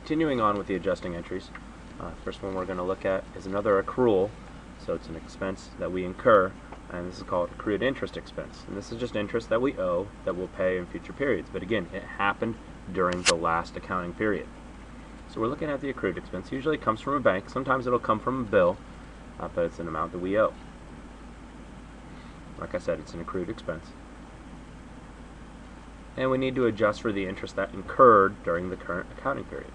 Continuing on with the adjusting entries, first one we're going to look at is another accrual. So it's an expense that we incur, and this is called accrued interest expense. And this is just interest that we owe that we'll pay in future periods. But again, it happened during the last accounting period. So we're looking at the accrued expense. Usually it comes from a bank. Sometimes it'll come from a bill, but it's an amount that we owe. Like I said, it's an accrued expense. And we need to adjust for the interest that incurred during the current accounting period.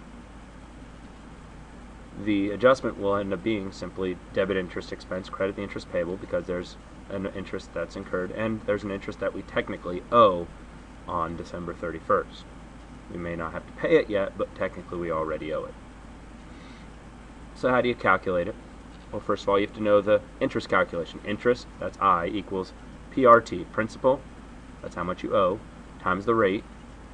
The adjustment will end up being simply debit interest expense, credit the interest payable because there's an interest that's incurred, and there's an interest that we technically owe on December 31st. We may not have to pay it yet, but technically we already owe it. So how do you calculate it? Well, first of all, you have to know the interest calculation. Interest, that's I, equals PRT, principal, that's how much you owe, times the rate,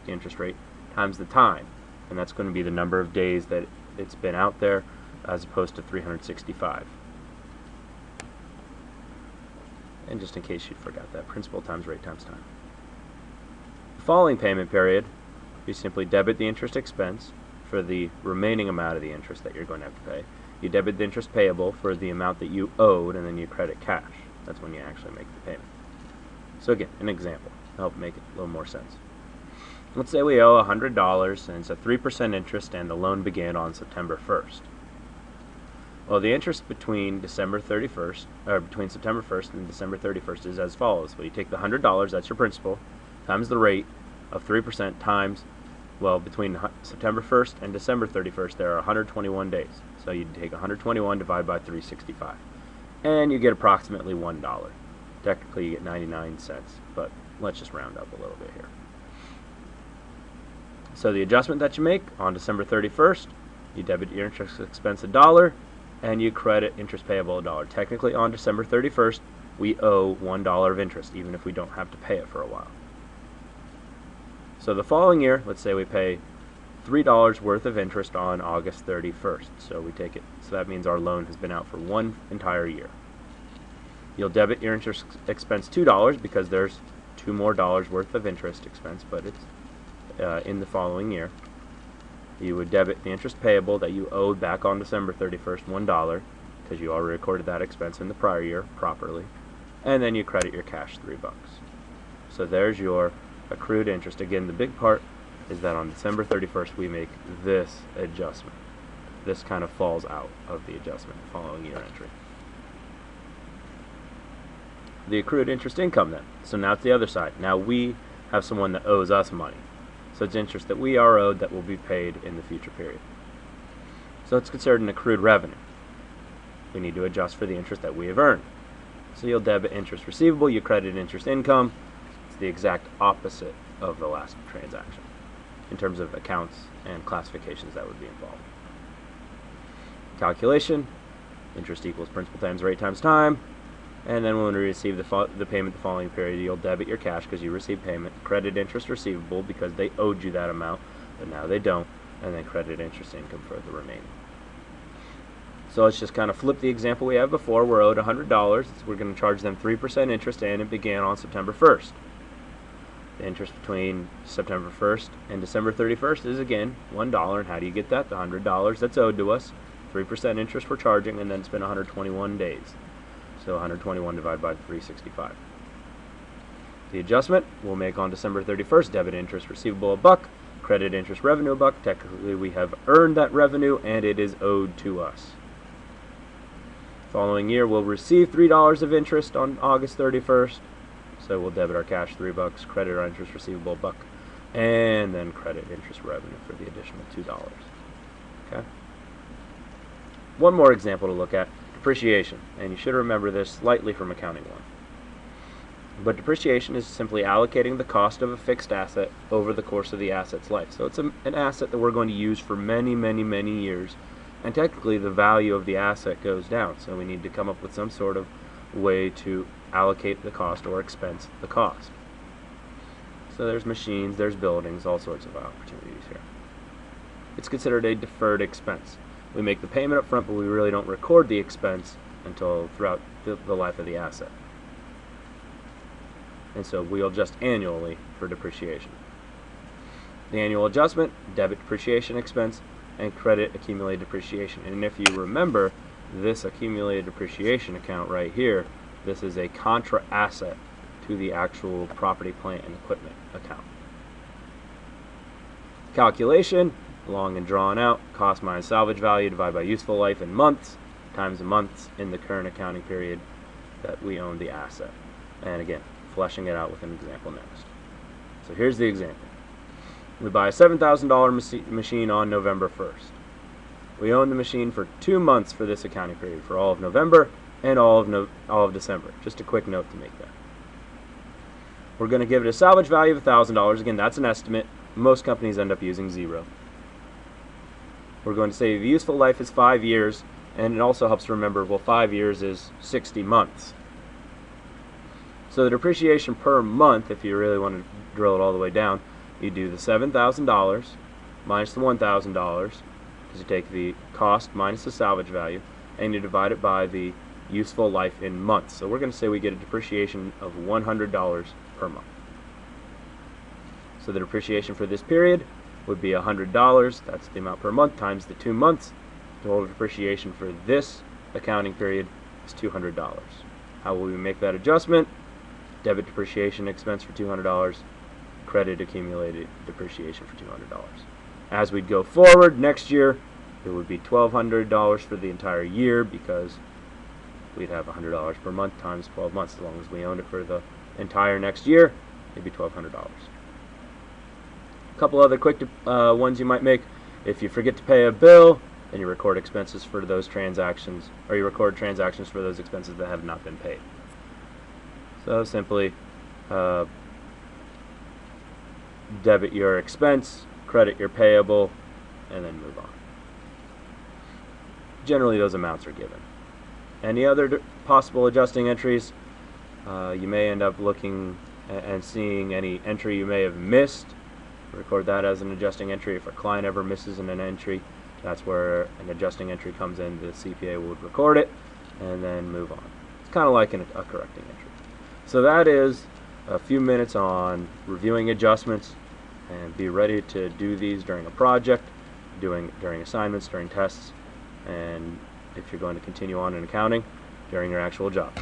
the interest rate, times the time. And that's going to be the number of days that it's been out there as opposed to 365. And just in case you forgot that, principal times rate times time. The following payment period, you simply debit the interest expense for the remaining amount of the interest that you're going to have to pay. You debit the interest payable for the amount that you owed, and then you credit cash. That's when you actually make the payment. So again, an example to help make it a little more sense. Let's say we owe $100 and it's a 3% interest and the loan began on September 1st. Well, the interest between September 1st and December 31st is as follows. Well, you take the $100, that's your principal, times the rate of 3% times, well, between September 1st and December 31st there are 121 days. So you take 121 divided by 365 and you get approximately $1. Technically you get 99 cents, but let's just round up a little bit here. So the adjustment that you make on December 31st, you debit your interest expense $1 and you credit interest payable $1. Technically on December 31st we owe $1 of interest even if we don't have to pay it for a while. So the following year, let's say we pay $3 worth of interest on August 31st. So we take it, so that means our loan has been out for one entire year. You'll debit your interest expense $2 because there's $2 more worth of interest expense, but it's in the following year. You would debit the interest payable that you owed back on December 31st, $1, because you already recorded that expense in the prior year properly, and then you credit your cash $3. So there's your accrued interest. Again, the big part is that on December 31st we make this adjustment. This kind of falls out of the adjustment following year entry. The accrued interest income then. So now it's the other side. Now we have someone that owes us money. So it's interest that we are owed that will be paid in the future period. So it's considered an accrued revenue. We need to adjust for the interest that we have earned. So you'll debit interest receivable, you credit interest income. It's the exact opposite of the last transaction in terms of accounts and classifications that would be involved. Calculation, interest equals principal times rate times time. And then when we receive the payment the following period, you'll debit your cash because you received payment, credit interest receivable because they owed you that amount, but now they don't, and then credit interest income for the remaining. So let's just kind of flip the example we had before. We're owed $100. We're going to charge them 3% interest, and it began on September 1st. The interest between September 1st and December 31st is again $1. And how do you get that? The $100 that's owed to us, 3% interest we're charging, and then it's been 121 days. So 121 divided by 365. The adjustment we'll make on December 31st, debit interest receivable $1, credit interest revenue $1. Technically we have earned that revenue and it is owed to us. Following year we'll receive $3 of interest on August 31st. So we'll debit our cash $3, credit our interest receivable $1, and then credit interest revenue for the additional $2. Okay? One more example to look at. Depreciation, and you should remember this slightly from accounting 1. But depreciation is simply allocating the cost of a fixed asset over the course of the asset's life. So it's an asset that we're going to use for many, many, many years, and technically the value of the asset goes down. So we need to come up with some sort of way to allocate the cost or expense the cost. So there's machines, there's buildings, all sorts of opportunities here. It's considered a deferred expense. We make the payment up front, but we really don't record the expense until throughout the life of the asset. And so we'll adjust annually for depreciation. The annual adjustment, debit depreciation expense, and credit accumulated depreciation. And if you remember, this accumulated depreciation account right here, this is a contra asset to the actual property, plant, and equipment account. Calculation, long and drawn out, cost minus salvage value divided by useful life in months times the months in the current accounting period that we own the asset. And again, fleshing it out with an example next. So here's the example. We buy a $7,000 machine on November 1st. We own the machine for 2 months for this accounting period, for all of November and all of December. Just a quick note to make that. We're going to give it a salvage value of $1,000. Again, that's an estimate. Most companies end up using 0. We're going to say the useful life is 5 years, and it also helps to remember, well, 5 years is 60 months. So the depreciation per month, if you really want to drill it all the way down, you do the $7,000 minus the $1,000, because you take the cost minus the salvage value, and you divide it by the useful life in months. So we're going to say we get a depreciation of $100 per month. So the depreciation for this period would be $100. That's the amount per month times the 2 months. Total depreciation for this accounting period is $200. How will we make that adjustment? Debit depreciation expense for $200, credit accumulated depreciation for $200. As we'd go forward next year, it would be $1,200 for the entire year, because we'd have $100 per month times 12 months. As long as we owned it for the entire next year, it'd be $1,200. A couple other quick ones you might make. If you forget to pay a bill, then you record expenses for those transactions, or you record transactions for those expenses that have not been paid. So simply debit your expense, credit your payable, and then move on. Generally, those amounts are given. Any other possible adjusting entries? You may end up looking and seeing any entry you may have missed. Record that as an adjusting entry. If a client ever misses an entry, that's where an adjusting entry comes in. The CPA would record it and then move on. It's kind of like a correcting entry. So that is a few minutes on reviewing adjustments, and be ready to do these during a project, during assignments, during tests, and if you're going to continue on in accounting, during your actual job.